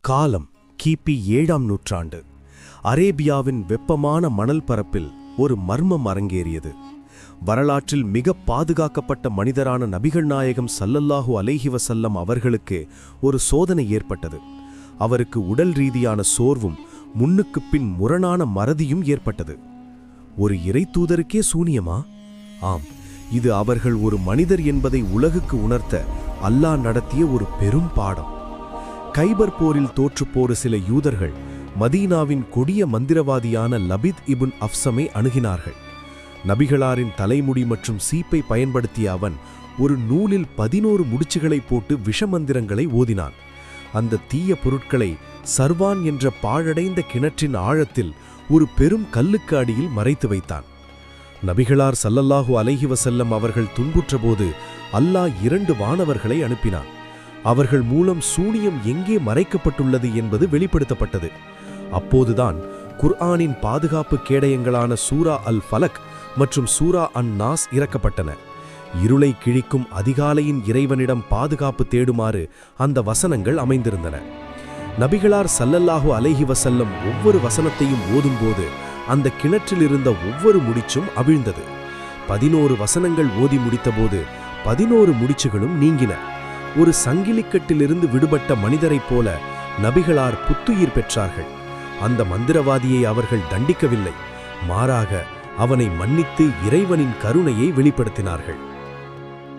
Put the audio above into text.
காலம் கிபி 7ஆம் நூற்றாண்டு. அரேபியாவின் வெப்பமான மணல் பரப்பில் ஒரு மர்மம் அரங்கேறியது. வரலாற்றில் மிக பாதுகாக்கப்பட்ட மனிதரான நபிகள் நாயகம் ஸல்லல்லாஹு அலைஹி வஸல்லம் அவர்களுக்கு ஒரு சோதனை ஏற்பட்டது. அவருக்கு உடல் ரீதியான சோர்வும் முன்னுக்குப் பின் முரணான மறதியும் ஏற்பட்டது. ஒரு இறைத்தூதருக்கே சூனியமா? ஆம், இது அவர்கள் ஒரு மனிதர் என்பதை உலகுக்கு உணர்த்த அல்லாஹ் நடத்திய ஒரு பெரும் பாடம். கைபர் போரில் தோற்றுப்போன சில யூதர்கள் மதீனாவின் கொடிய மந்திரவாதியான லபித் இப்னு அஃப்ஸமை அணுகினார்கள். நபிகளாரின் தலைமுடி மற்றும் சீப்பை பயன்படுத்திய அவன் ஒரு நூலில் 11 முடிச்சுகளை போட்டு விஷமந்திரங்களை ஓதினான். அந்த தீய பொருட்களை சர்வான் என்ற பாழடைந்த கிணற்றின் ஆழத்தில் ஒரு பெரும் கல்லுக்கு அடியில் மறைத்து வைத்தான். நபிகளார் ஸல்லல்லாஹு அலைஹி வஸல்லம் அவர்கள் துன்புற்றபோது அல்லாஹ் 2 வானவர்களை அனுப்பினான். அவர்கள் மூலம் சூனியம் எங்கே மறைக்கப்பட்டுள்ளது என்பது வெளிப்படுத்தப்பட்டது. அப்போதுதான் குர்ஆனின் பாதுகாப்பு கேடயங்களான சூரா அல் ஃபலக் மற்றும் சூரா அன் நாஸ் இறக்கப்பட்டன. இருளை கிழிக்கும் அதிகாலையின் இறைவனிடம் பாதுகாப்பு தேடுமாறு அந்த வசனங்கள் அமைந்திருந்தன. நபிகளார் ஸல்லல்லாஹு அலைஹி வஸல்லம் ஒவ்வொரு வசனத்தையும் ஓதும்போது அந்த கிணற்றில் இருந்த ஒவ்வொரு முடிச்சும் அவிழ்ந்தது. 11 வசனங்கள் ஓதி முடித்தபோது 11 முடிச்சுகளும் நீங்கின. ஒரு சங்கிலிக்கட்டிலிருந்து விடுபட்ட மனிதரைப் போல நபிகளார் புத்துயிர் பெற்றார்கள். அந்த மந்திரவாதியை அவர்கள் தண்டிக்கவில்லை, மாறாக அவனை மன்னித்து இறைவனின் கருணையை வெளிப்படுத்தினார்கள்.